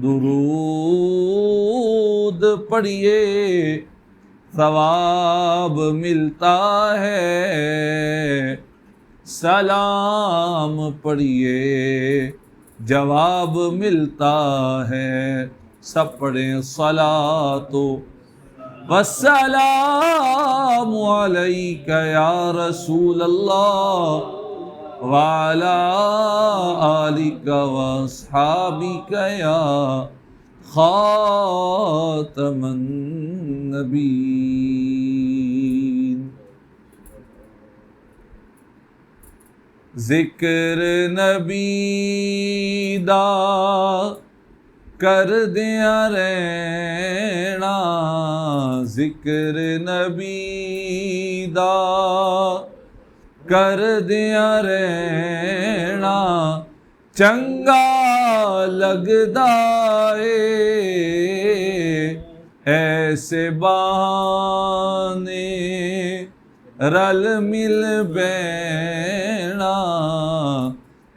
درود پڑھیے ثواب ملتا ہے، سلام پڑھیے جواب ملتا ہے۔ سب پڑھیں صلاۃ والسلام علیک یا رسول اللہ وعلی آلک واصحابک یا خاتم النبیین۔ ذکر نبی دا کر دیا رہنا، ذکر نبی دا کر دیا رہنا، چنگا لگدا اے ایسے بہانے رل مل بینا،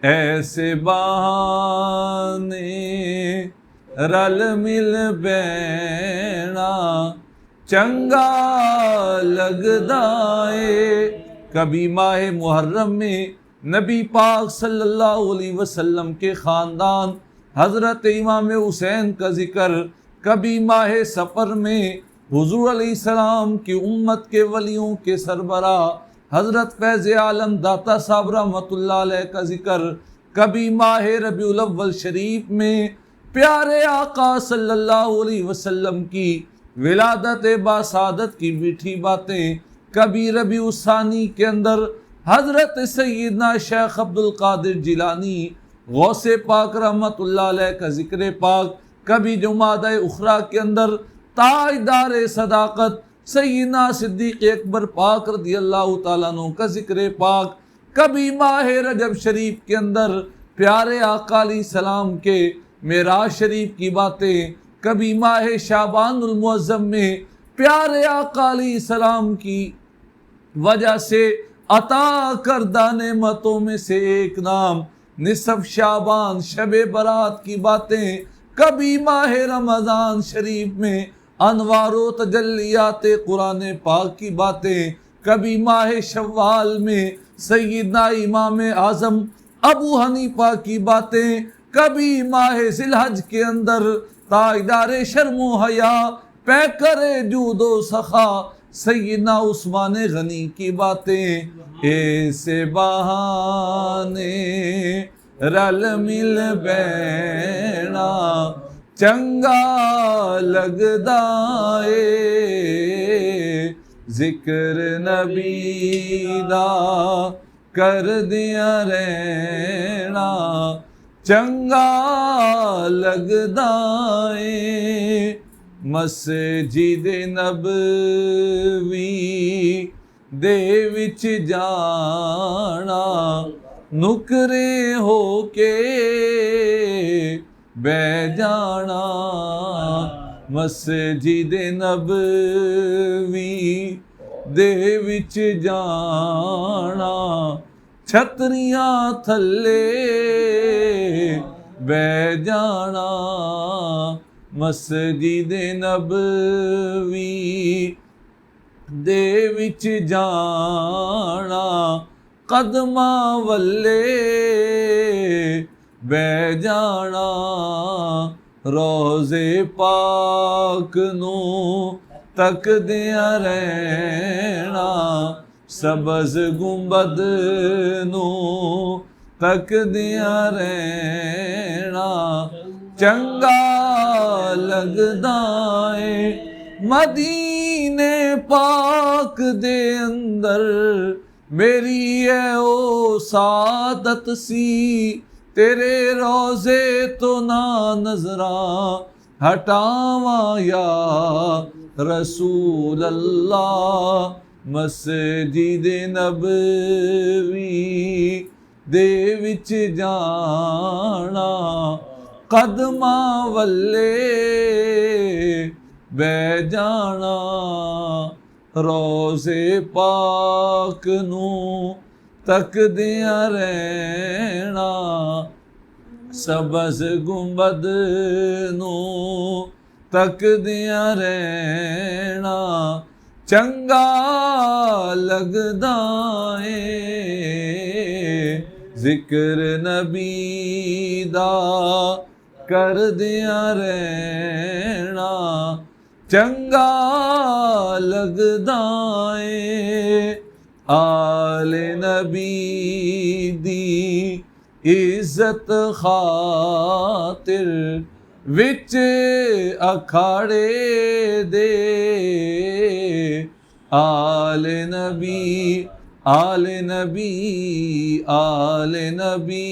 ایسے بہانے رل مل بینا، چنگا لگدا اے۔ کبھی ماہ محرم میں نبی پاک صلی اللہ علیہ وسلم کے خاندان حضرت امام حسین کا ذکر، کبھی ماہ سفر میں حضور علیہ السلام کی امت کے ولیوں کے سربراہ حضرت فیض عالم داتا صاحب رحمۃ اللہ علیہ کا ذکر، کبھی ماہ ربیع الاول شریف میں پیارے آقا صلی اللہ علیہ وسلم کی ولادت باسعادت کی میٹھی باتیں، کبھی ربیع الثانی کے اندر حضرت سیدنا شیخ عبد القادر جیلانی غوث پاک رحمۃ اللہ علیہ کا ذکر پاک، کبھی جمادہ اخرى کے اندر تاجدار صداقت سیدنا صدیق اکبر پاک رضی اللہ تعالیٰ عنہ کا ذکر پاک، کبھی ماہ رجب شریف کے اندر پیارے آقا علیہ السلام کے معراج شریف کی باتیں، کبھی ماہ شعبان المعظم میں پیارے آقا علیہ السلام کی وجہ سے عطا کردہ نعمتوں میں سے ایک نام نصف شعبان شب برات کی باتیں، کبھی ماہ رمضان شریف میں انوار و تجلیات قرآن پاک کی باتیں، کبھی ماہ شوال میں سیدنا امام اعظم ابو حنیفہ کی باتیں، کبھی ماہ ذی الحج کے اندر تاجدار شرم و حیا پیکر جود و سخا سیدنا عثمان غنی کی باتیں، ایسے بہانے رل مل بینا، چنگا لگدا اے ذکر نبی دا کر دیا رہنا، چنگا لگدا اے۔ مسجد نبوی دے وچ جانا، نکرے ہو کے بہ جانا، مسجد نبوی دے وچ جانا، چھتریاں تھلے بہ جانا، مسجد نبوی دے وچ جانا، قدماں ولے بہ جانا، روضے پاک نو تکدیاں رہنا، سبز گنبد نو تکدیاں رہنا، چنگا لگدا اے۔ مدینے پاک دے اندر میری اے او سعادت سی، تیرے روزے تو نہ نظراں ہٹاواں یا رسول اللہ، مسجد نبوی دے وچ جانا، قدماں ولے بہ جانا، روزے پاک نو تکدیاں رہنا، سبز گنبد نو تکدیاں رہنا چنگا لگدا اے ذکر نبی دا کردیاں رہنا چنگا لگدا اے آل نبی دی عزت خاطر وچ اکھاڑے دے آل نبی آل نبی آل نبی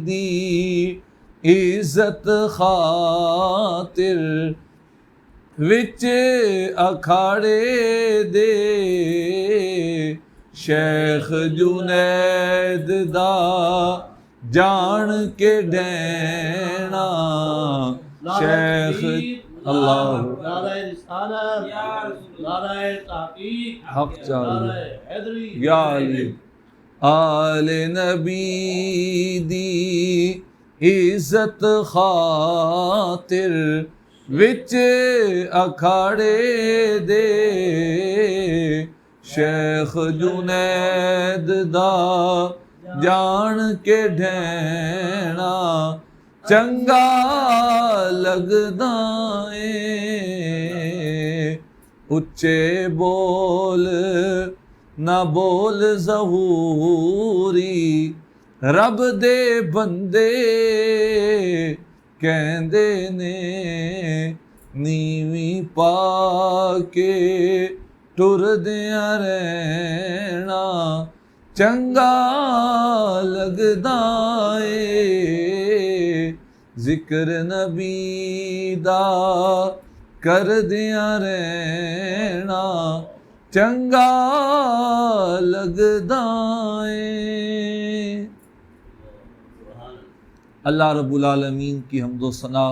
دی عزت خاطر وچ اکھاڑے دے شیخ جنید دا جان کے ڈینا شیخ اللہ حق چاہیے یا علی آل نبی دی عزت خاطر وچ اکھاڑے دے شیخ جنید دا جان کے ڈھینا چنگا لگدا اے اچے بول نہ بول ظہوری رب دے بندے کہندے نے نیویں پا کے ٹردیاں رہنا چنگا لگدا اے ذکر نبی دا کردیاں رہنا چنگا لگدا اے۔ اللہ رب العالمین کی حمد و ثنا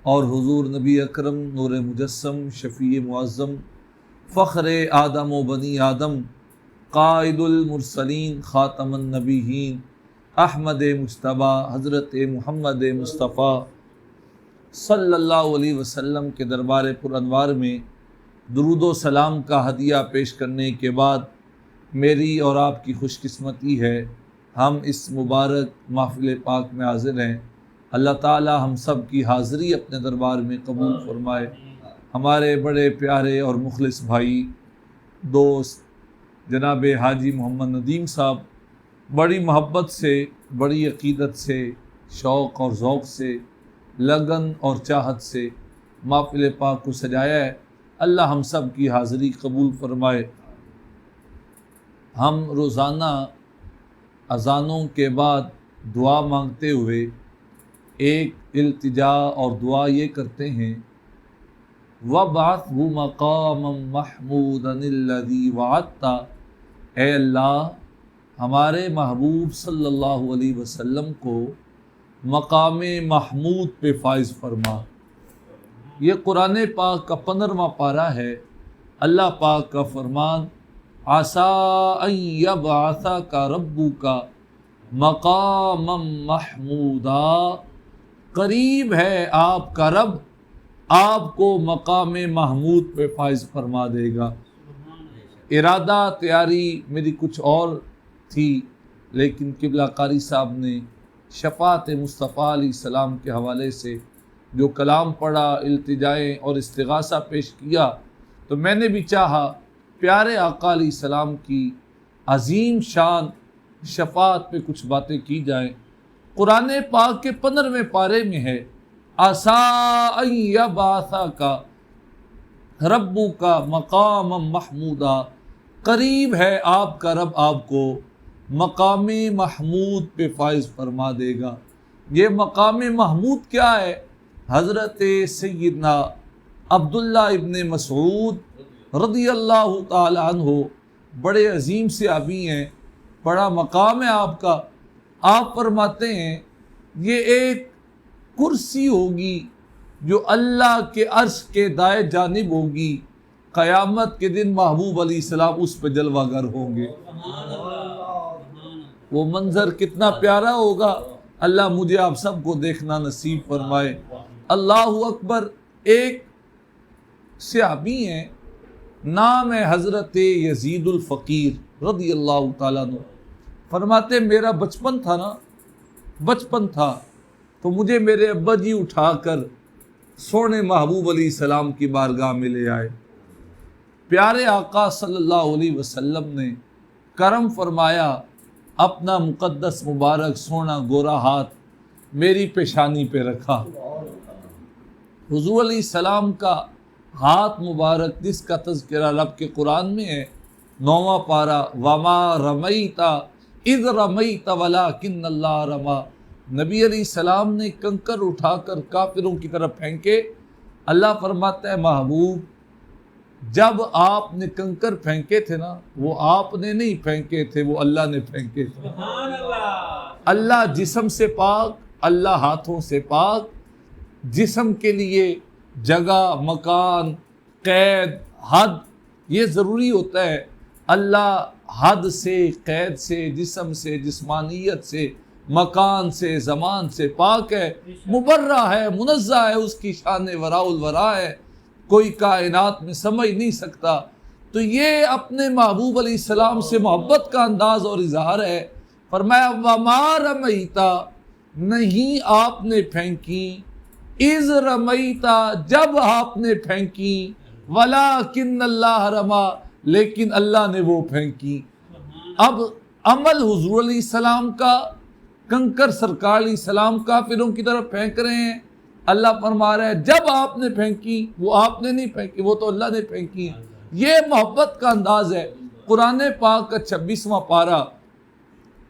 اور حضور نبی اکرم نور مجسم شفیع معظم فخر آدم و بنی آدم قائد المرسلین خاتم النبیین احمد مجتبیٰ حضرت محمد مصطفیٰ صلی اللہ علیہ وسلم کے دربار پر انوار میں درود و سلام کا ہدیہ پیش کرنے کے بعد میری اور آپ کی خوش قسمتی ہے ہم اس مبارک محفل پاک میں حاضر ہیں۔ اللہ تعالی ہم سب کی حاضری اپنے دربار میں قبول فرمائے۔ ہمارے بڑے پیارے اور مخلص بھائی دوست جناب حاجی محمد ندیم صاحب بڑی محبت سے بڑی عقیدت سے شوق اور ذوق سے لگن اور چاہت سے محفل پاک کو سجایا ہے۔ اللہ ہم سب کی حاضری قبول فرمائے۔ ہم روزانہ اذانوں کے بعد دعا مانگتے ہوئے ایک التجا اور دعا یہ کرتے ہیں وَابْعَثْهُ مَقَامًا مَحْمُودًا الَّذِي وَعَدتَّ، اے اللہ ہمارے محبوب صلی اللہ علیہ وسلم کو مقام محمود پہ فائز فرما۔ یہ قرآن پاک کا 15واں پارہ ہے۔ اللہ پاک کا فرمان عَسَىٰ أَن يَبْعَثَكَ رَبُّكَ مَقَامًا مَحْمُودًا، قریب ہے آپ کا رب آپ کو مقام محمود پہ فائز فرما دے گا۔ ارادہ تیاری میری کچھ اور تھی، لیکن قبلہ قاری صاحب نے شفاعت مصطفیٰ علیہ السلام کے حوالے سے جو کلام پڑھا، التجائیں اور استغاثہ پیش کیا، تو میں نے بھی چاہا پیارے آقا علیہ السلام کی عظیم شان شفاعت پہ کچھ باتیں کی جائیں۔ قرآن پاک کے 15ویں پارے میں ہے عَسَىٰ أَن يَبْعَثَكَ رَبُّكَ مَقَامًا مَحْمُودًا، قریب ہے آپ کا رب آپ کو مقام محمود پہ فائز فرما دے گا۔ یہ مقام محمود کیا ہے؟ حضرت سیدنا عبداللہ ابن مسعود رضی اللہ تعالی عنہ بڑے عظیم صحابی ہیں، بڑا مقام ہے آپ کا۔ آپ فرماتے ہیں یہ ایک کرسی ہوگی جو اللہ کے عرش کے دائیں جانب ہوگی، قیامت کے دن محبوب علیہ السلام اس پہ جلوہ گر ہوں گے۔ وہ منظر کتنا پیارا ہوگا، اللہ مجھے آپ سب کو دیکھنا نصیب فرمائے۔ اللہ اکبر۔ ایک صحابی ہیں، نام ہے حضرت یزید الفقیر رضی اللہ تعالیٰ عنہ، فرماتے میرا بچپن تھا تو مجھے میرے ابا جی اٹھا کر سونے محبوب علیہ السلام کی بارگاہ میں لے آئے۔ پیارے آقا صلی اللہ علیہ وسلم نے کرم فرمایا، اپنا مقدس مبارک سونا گورا ہاتھ میری پیشانی پہ رکھا۔ حضور علیہ السلام کا ہاتھ مبارک جس کا تذکرہ رب کے قرآن میں ہے، 9واں پارہ، وما رمیت اذ رمیت ولکن اللہ رما۔ نبی علیہ السلام نے کنکر اٹھا کر کافروں کی طرف پھینکے۔ اللہ فرماتا ہے محبوب جب آپ نے کنکر پھینکے تھے نا، وہ آپ نے نہیں پھینکے تھے، وہ اللہ نے پھینکے تھے۔ اللہ جسم سے پاک، اللہ ہاتھوں سے پاک۔ جسم کے لیے جگہ، مکان، قید، حد یہ ضروری ہوتا ہے۔ اللہ حد سے، قید سے، جسم سے، جسمانیت سے، مکان سے، زمان سے پاک ہے، مبرہ ہے، منزہ ہے، اس کی شان وراء الورا ہے، کوئی کائنات میں سمجھ نہیں سکتا۔ تو یہ اپنے محبوب علیہ السلام سے محبت کا انداز اور اظہار ہے۔ فرمایا وما رمیتا، نہیں آپ نے پھینکی، اذ رمیتا، جب آپ نے پھینکی، ولکن اللہ رما، لیکن اللہ نے وہ پھینکی۔ اب عمل حضور علیہ السلام کا، کنکر سرکار علیہ السلام کافروں کی طرف پھینک رہے ہیں۔ اللہ فرما رہا ہے جب آپ نے پھینکی، وہ آپ نے نہیں پھینکی، وہ تو اللہ نے پھینکی۔ یہ محبت کا انداز ہے۔ قرآن پاک کا 26واں پارہ،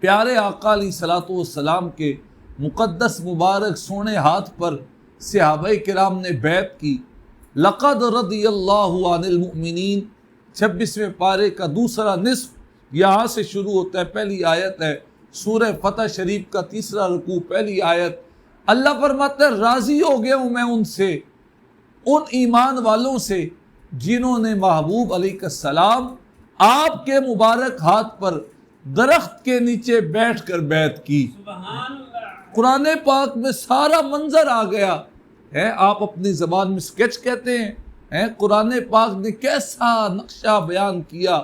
پیارے آقا علیہ الصلوۃ والسلام کے مقدس مبارک سونے ہاتھ پر صحابہ کرام نے بیعت کی۔ لقد رضی اللہ عن المؤمنین، 26ویں پارے کا دوسرا نصف یہاں سے شروع ہوتا ہے، پہلی آیت ہے سورہ فتح شریف کا 3 رکوع، پہلی آیت۔ اللہ فرماتا ہے راضی ہو گیا ہوں میں ان سے، ان ایمان والوں سے جنہوں نے محبوب علیہ السلام آپ کے مبارک ہاتھ پر درخت کے نیچے بیٹھ کر بیعت کی۔ قرآن پاک میں سارا منظر آ گیا ہے، آپ اپنی زبان میں سکیچ کہتے ہیں، قرآن پاک نے کیسا نقشہ بیان کیا۔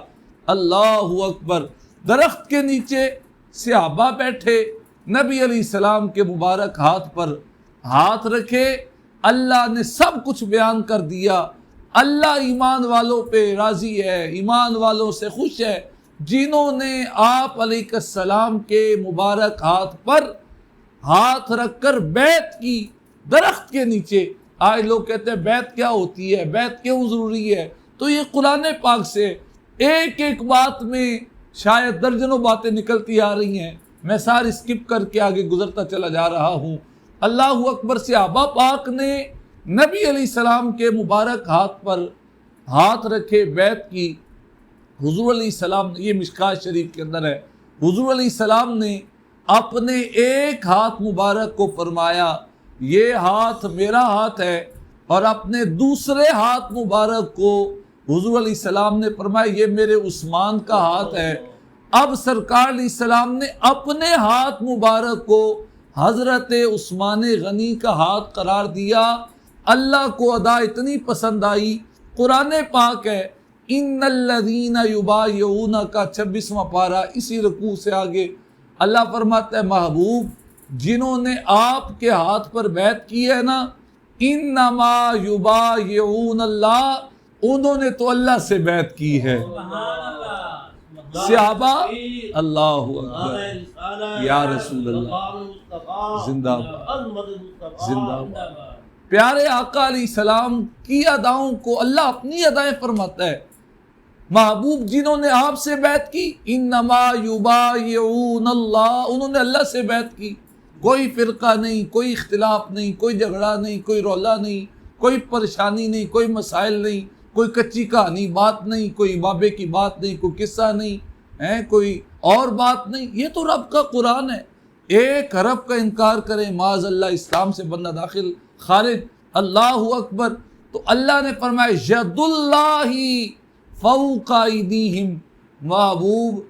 اللہ اکبر۔ درخت کے نیچے صحابہ بیٹھے، نبی علیہ السلام کے مبارک ہاتھ پر ہاتھ رکھے، اللہ نے سب کچھ بیان کر دیا۔ اللہ ایمان والوں پہ راضی ہے، ایمان والوں سے خوش ہے جنہوں نے آپ علیہ السلام کے مبارک ہاتھ پر ہاتھ رکھ کر بیعت کی درخت کے نیچے۔ آج لوگ کہتے ہیں بیعت کیا ہوتی ہے، بیعت کیوں ضروری ہے؟ تو یہ قرآن پاک سے ایک ایک بات میں شاید درجنوں باتیں نکلتی آ رہی ہیں، میں ساری سکپ کر کے آگے گزرتا چلا جا رہا ہوں۔ اللہ اکبر۔ صحابہ پاک نے نبی علیہ السلام کے مبارک ہاتھ پر ہاتھ رکھے، بیعت کی۔ حضور علیہ السلام نے، یہ مشکات شریف کے اندر ہے، حضور علیہ السلام نے اپنے ایک ہاتھ مبارک کو فرمایا یہ ہاتھ میرا ہاتھ ہے، اور اپنے دوسرے ہاتھ مبارک کو حضور علیہ السلام نے فرمایا یہ میرے عثمان کا ہاتھ ہے۔ اب سرکار علیہ السلام نے اپنے ہاتھ مبارک کو حضرت عثمان غنی کا ہاتھ قرار دیا۔ اللہ کو ادا اتنی پسند آئی، قرآن پاک ہے ان الذین یبایعونک کا 26واں پارہ، اسی رکوع سے آگے اللہ فرماتا ہے محبوب جنہوں نے آپ کے ہاتھ پر بیعت کی ہے نا، انما یبایعون اللہ، انہوں نے تو اللہ سے بیعت کی ہے۔ صحابہ، اللہ اکبر، یا رسول اللہ، زندہ زندہ۔ پیارے آقا علیہ السلام کی اداؤں کو اللہ اپنی ادائیں فرماتا ہے۔ محبوب جنہوں نے آپ سے بیعت کی، انما یبایعون اللہ، انہوں نے اللہ سے بیعت کی۔ کوئی فرقہ نہیں، کوئی اختلاف نہیں، کوئی جھگڑا نہیں، کوئی رولا نہیں، کوئی پریشانی نہیں، کوئی مسائل نہیں، کوئی کچی کہانی بات نہیں، کوئی بابے کی بات نہیں، کوئی قصہ نہیں، کوئی اور بات نہیں۔ یہ تو رب کا قرآن ہے۔ ایک حرف کا انکار کریں معاذ اللہ اسلام سے بندہ داخل خارج۔ اللہ اکبر۔ تو اللہ نے فرمایا ید اللہ فوق ایدیہم، محبوب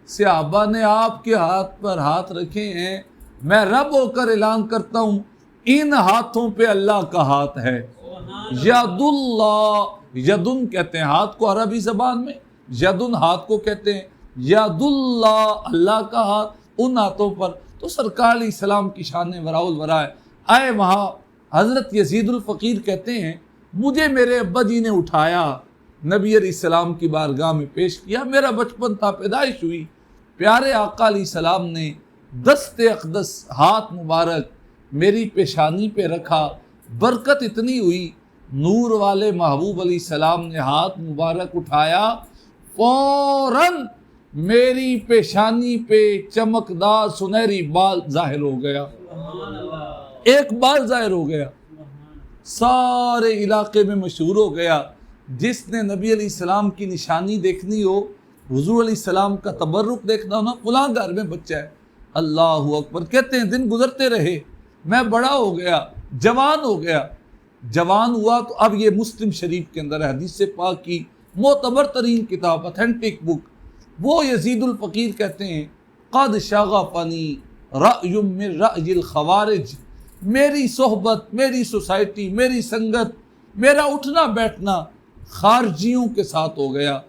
صحابہ نے آپ کے ہاتھ پر ہاتھ رکھے ہیں، میں رب ہو کر اعلان کرتا ہوں ان ہاتھوں پہ اللہ کا ہاتھ ہے. ید اللہ، یدن کہتے ہیں ہاتھ کو عربی زبان میں، یدن ہاتھ کو کہتے ہیں، ید اللہ اللہ کا ہاتھ ان ہاتھوں پر. تو سرکار علیہ السلام کی شان وراء الورا ہے. آئے وہاں حضرت یزید الفقیر کہتے ہیں مجھے میرے ابا جی نے اٹھایا، نبی علیہ السلام کی بارگاہ میں پیش کیا. میرا بچپن تھا، پیدائش ہوئی، پیارے آقا علیہ السلام نے دست اقدس ہاتھ مبارک میری پیشانی پہ رکھا. برکت اتنی ہوئی، نور والے محبوب علیہ السلام نے ہاتھ مبارک اٹھایا، فوراً میری پیشانی پہ چمکدار سنہری بال ظاہر ہو گیا. ایک بال ظاہر ہو گیا، سارے علاقے میں مشہور ہو گیا. جس نے نبی علیہ السلام کی نشانی دیکھنی ہو، حضور علیہ السلام کا تبرک دیکھنا ہو نا، فلاں گھر میں بچہ ہے. اللہ اکبر. کہتے ہیں دن گزرتے رہے، میں بڑا ہو گیا، جوان ہو گیا. جوان ہوا تو اب یہ مسلم شریف کے اندر ہے، حدیث پاک کی معتبر ترین کتاب، اتھینٹک بک. وہ یزید الفقیر کہتے ہیں قد شغفنی رأی من رأی الخوارج، میری صحبت، میری سوسائٹی، میری سنگت، میرا اٹھنا بیٹھنا خارجیوں کے ساتھ ہو گیا.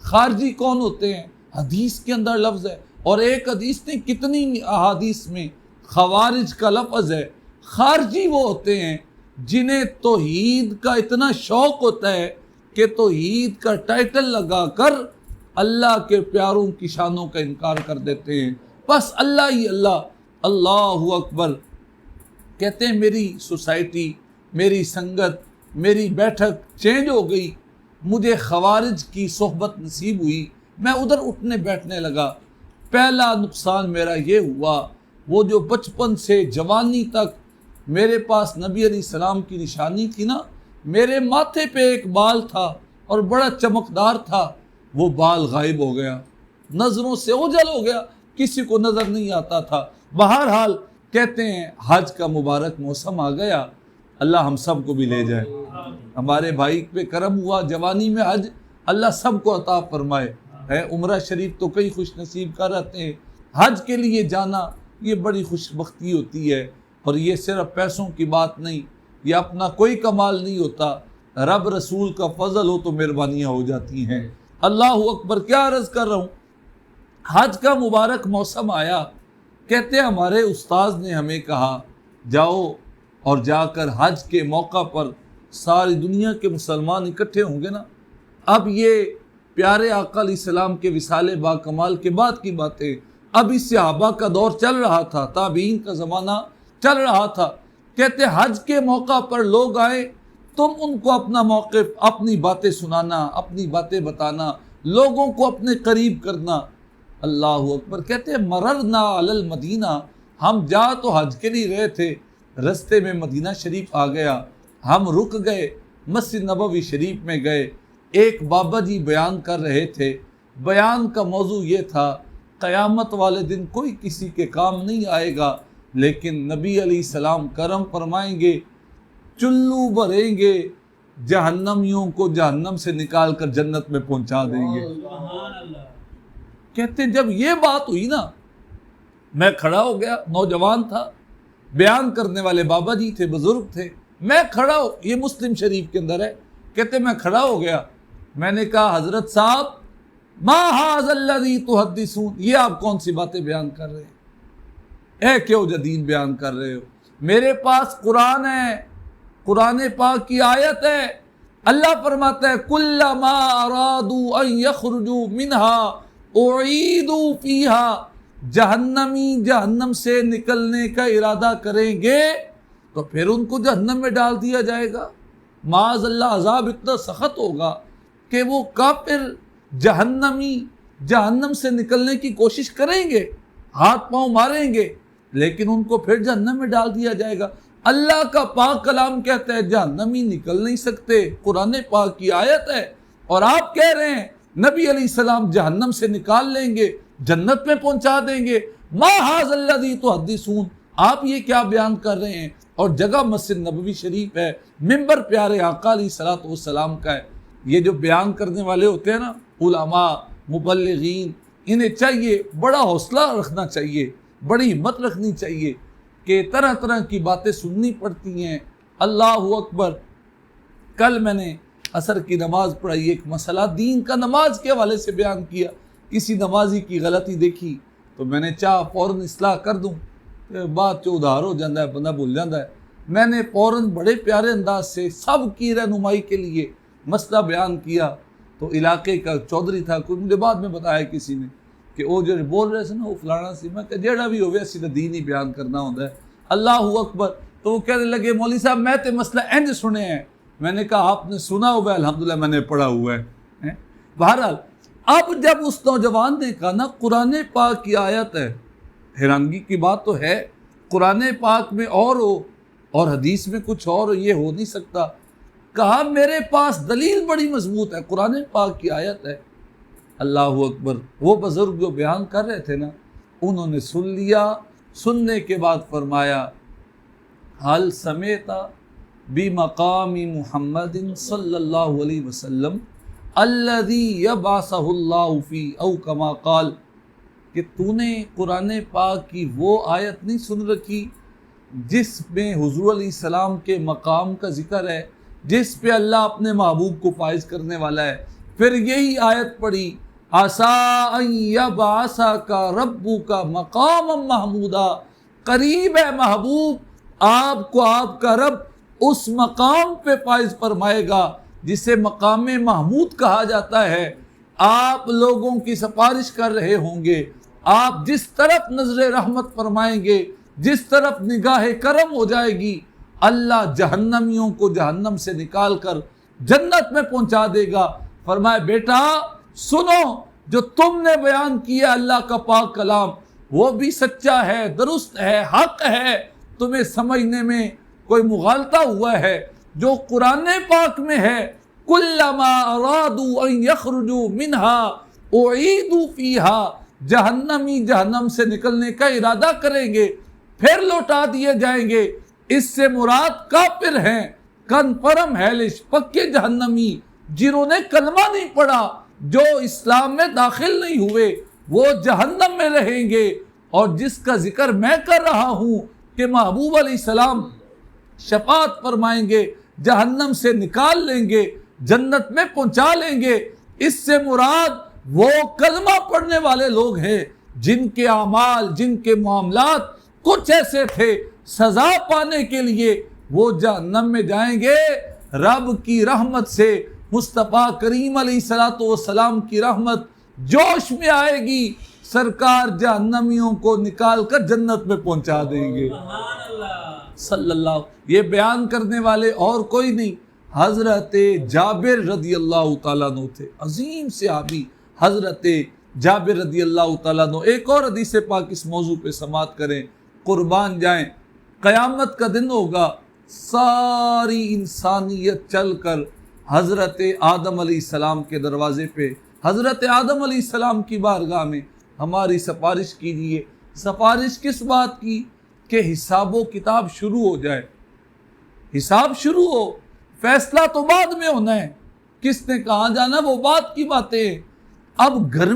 خارجی کون ہوتے ہیں؟ حدیث کے اندر لفظ ہے، اور ایک حدیث نہیں کتنی احادیث میں خوارج کا لفظ ہے. خارجی وہ ہوتے ہیں جنہیں توحید کا اتنا شوق ہوتا ہے کہ توحید کا ٹائٹل لگا کر اللہ کے پیاروں کی شانوں کا انکار کر دیتے ہیں. بس اللہ ہی اللہ. اللہ اکبر. کہتے ہیں میری سوسائٹی، میری سنگت، میری بیٹھک چینج ہو گئی، مجھے خوارج کی صحبت نصیب ہوئی، میں ادھر اٹھنے بیٹھنے لگا. پہلا نقصان میرا یہ ہوا، وہ جو بچپن سے جوانی تک میرے پاس نبی علیہ السلام کی نشانی تھی نا، میرے ماتھے پہ ایک بال تھا اور بڑا چمکدار تھا، وہ بال غائب ہو گیا، نظروں سے اوجھل ہو گیا، کسی کو نظر نہیں آتا تھا. بہرحال کہتے ہیں حج کا مبارک موسم آ گیا، اللہ ہم سب کو بھی لے جائے. ہمارے بھائی پہ کرم ہوا، جوانی میں حج اللہ سب کو عطا فرمائے. عمرہ شریف تو کئی خوش نصیب کا رہتے ہیں، حج کے لیے جانا یہ بڑی خوش بختی ہوتی ہے. اور یہ صرف پیسوں کی بات نہیں، یہ اپنا کوئی کمال نہیں ہوتا، رب رسول کا فضل ہو تو مہربانیاں ہو جاتی ہیں. اللہ اکبر. کیا عرض کر رہا ہوں، حج کا مبارک موسم آیا. کہتے ہیں ہمارے استاذ نے ہمیں کہا جاؤ اور جا کر حج کے موقع پر ساری دنیا کے مسلمان اکٹھے ہوں گے نا. اب یہ پیارے آقا علیہ السلام کے وصال با کمال کے بعد کی باتیں، اب اس صحابہ کا دور چل رہا تھا، تابعین کا زمانہ چل رہا تھا. کہتے حج کے موقع پر لوگ آئے، تم ان کو اپنا موقف، اپنی باتیں سنانا، اپنی باتیں بتانا، لوگوں کو اپنے قریب کرنا. اللہ اکبر. کہتے مررنا علی المدینہ، ہم جا تو حج کے لیے رہے تھے، رستے میں مدینہ شریف آ گیا، ہم رک گئے، مسجد نبوی شریف میں گئے. ایک بابا جی بیان کر رہے تھے، بیان کا موضوع یہ تھا قیامت والے دن کوئی کسی کے کام نہیں آئے گا، لیکن نبی علیہ السلام کرم فرمائیں گے، چلو بھریں گے، جہنمیوں کو جہنم سے نکال کر جنت میں پہنچا دیں گے. کہتے جب یہ بات ہوئی نا، میں کھڑا ہو گیا، نوجوان تھا، بیان کرنے والے بابا جی تھے، بزرگ تھے، میں کھڑا ہو، یہ مسلم شریف کے اندر ہے. کہتے میں کھڑا ہو گیا، میں نے کہا حضرت صاحب ما ھذا الذی تحدثون، یہ آپ کون سی باتیں بیان کر رہے ہیں، کیوں جدید بیان کر رہے ہو؟ میرے پاس قرآن ہے، قرآن پاک کی آیت ہے، اللہ فرماتا ہے کلما ارادوا ان یخرجوا منها اعیدوا فیہا، جہنمی جہنم سے نکلنے کا ارادہ کریں گے تو پھر ان کو جہنم میں ڈال دیا جائے گا. معاذ اللہ، عذاب اتنا سخت ہوگا کہ وہ کافر جہنمی جہنم سے نکلنے کی کوشش کریں گے، ہاتھ پاؤں ماریں گے، لیکن ان کو پھر جہنم میں ڈال دیا جائے گا. اللہ کا پاک کلام کہتا ہے جہنمی نکل نہیں سکتے، قرآن پاک کی آیت ہے، اور آپ کہہ رہے ہیں نبی علیہ السلام جہنم سے نکال لیں گے، جنت میں پہنچا دیں گے. ما ھذا الذی تحدثون، آپ یہ کیا بیان کر رہے ہیں؟ اور جگہ مسجد نبوی شریف ہے، منبر پیارے آقا علیہ الصلوۃ والسلام کا ہے. یہ جو بیان کرنے والے ہوتے ہیں نا، علماء، مبلغین، انہیں چاہیے، بڑا حوصلہ رکھنا چاہیے. بڑی ہمت رکھنی چاہیے کہ طرح طرح کی باتیں سننی پڑتی ہیں. اللہ اکبر. کل میں نے عصر کی نماز پڑھائی، ایک مسئلہ دین کا نماز کے حوالے سے بیان کیا. کسی نمازی کی غلطی دیکھی تو میں نے چاہ فوراً اصلاح کر دوں، بات جو ادھار ہو جاتا ہے، بندہ بھول جاتا ہے. میں نے فوراً بڑے پیارے انداز سے سب کی رہنمائی کے لیے مسئلہ بیان کیا. تو علاقے کا چودھری تھا، کوئی مجھے بعد میں بتایا کسی نے کہ وہ جو بول رہے تھے نا وہ فلانا سی. میں کہ جیڑا بھی ہوگا سیدھا دین ہی بیان کرنا ہوتا ہے. اللہ اکبر. تو وہ کہنے لگے مولوی صاحب میں تے مسئلہ انج سنے ہیں. میں نے کہا آپ نے سنا ہوا ہے؟ الحمدللہ میں نے پڑھا ہوا ہے. بہرحال اب جب اس نوجوان نے کہا نا قرآن پاک کی آیت ہے، حیرانگی کی بات تو ہے، قرآن پاک میں اور ہو اور حدیث میں کچھ اور ہو، یہ ہو نہیں سکتا. کہا میرے پاس دلیل بڑی مضبوط ہے، قرآن پاک کی آیت ہے. اللہ اکبر. وہ بزرگ جو بیان کر رہے تھے نا انہوں نے سن لیا. سننے کے بعد فرمایا حل سمیت بمقام محمد صلی اللہ علیہ وسلم الذی یبعثہ اللہ فی او کما قال، کہ تو نے قرآن پاک کی وہ آیت نہیں سن رکھی جس میں حضور علیہ السلام کے مقام کا ذکر ہے، جس پہ اللہ اپنے محبوب کو فائز کرنے والا ہے. پھر یہی آیت پڑھی عَسَىٰ أَن يَبْعَثَكَ رَبُّكَ مَقَامًا مَحْمُودًا، قریب ہے محبوب آپ کو آپ کا رب اس مقام پہ فائز فرمائے گا جسے مقام محمود کہا جاتا ہے. آپ لوگوں کی سفارش کر رہے ہوں گے، آپ جس طرف نظر رحمت فرمائیں گے، جس طرف نگاہ کرم ہو جائے گی، اللہ جہنمیوں کو جہنم سے نکال کر جنت میں پہنچا دے گا. فرمائے بیٹا سنو، جو تم نے بیان کیا اللہ کا پاک کلام وہ بھی سچا ہے، درست ہے، حق ہے، تمہیں سمجھنے میں کوئی مغالطہ ہوا ہے. جو قرآن پاک میں ہے کلما ارادوا ان یخرجوا منها اعیدوا فیها، جہنمی جہنم سے نکلنے کا ارادہ کریں گے پھر لوٹا دیے جائیں گے. اس سے مراد کافر ہیں، کنفرم ہیلش، پکے جہنمی، جنہوں نے کلمہ نہیں پڑھا، جو اسلام میں داخل نہیں ہوئے، وہ جہنم میں رہیں گے. اور جس کا ذکر میں کر رہا ہوں کہ محبوب علیہ السلام شفاعت فرمائیں گے، جہنم سے نکال لیں گے، جنت میں پہنچا لیں گے، اس سے مراد وہ کلمہ پڑھنے والے لوگ ہیں جن کے اعمال، جن کے معاملات کچھ ایسے تھے، سزا پانے کے لیے وہ جہنم میں جائیں گے. رب کی رحمت سے مصطفیٰ کریم علیہ السلام کی رحمت جوش میں آئے گی، سرکار جہنمیوں کو نکال کر جنت میں پہنچا دیں گے. صلی اللہ. یہ بیان کرنے والے اور کوئی نہیں، حضرت جابر رضی اللہ تعالیٰ عنہ تھے، عظیم صحابی حضرت جابر رضی اللہ تعالیٰ عنہ. ایک اور حدیث پاک اس موضوع پہ سماعت کریں، قربان جائیں. قیامت کا دن ہوگا، ساری انسانیت چل کر حضرت آدم علیہ السلام کے دروازے پہ، حضرت آدم علیہ السلام کی بارگاہ میں ہماری سفارش کیجیے. سفارش کس بات کی؟ کہ حساب و کتاب شروع ہو جائے. حساب شروع ہو، فیصلہ تو بعد میں ہونا ہے، کس نے کہاں جانا وہ بات کی باتیں. اب گھر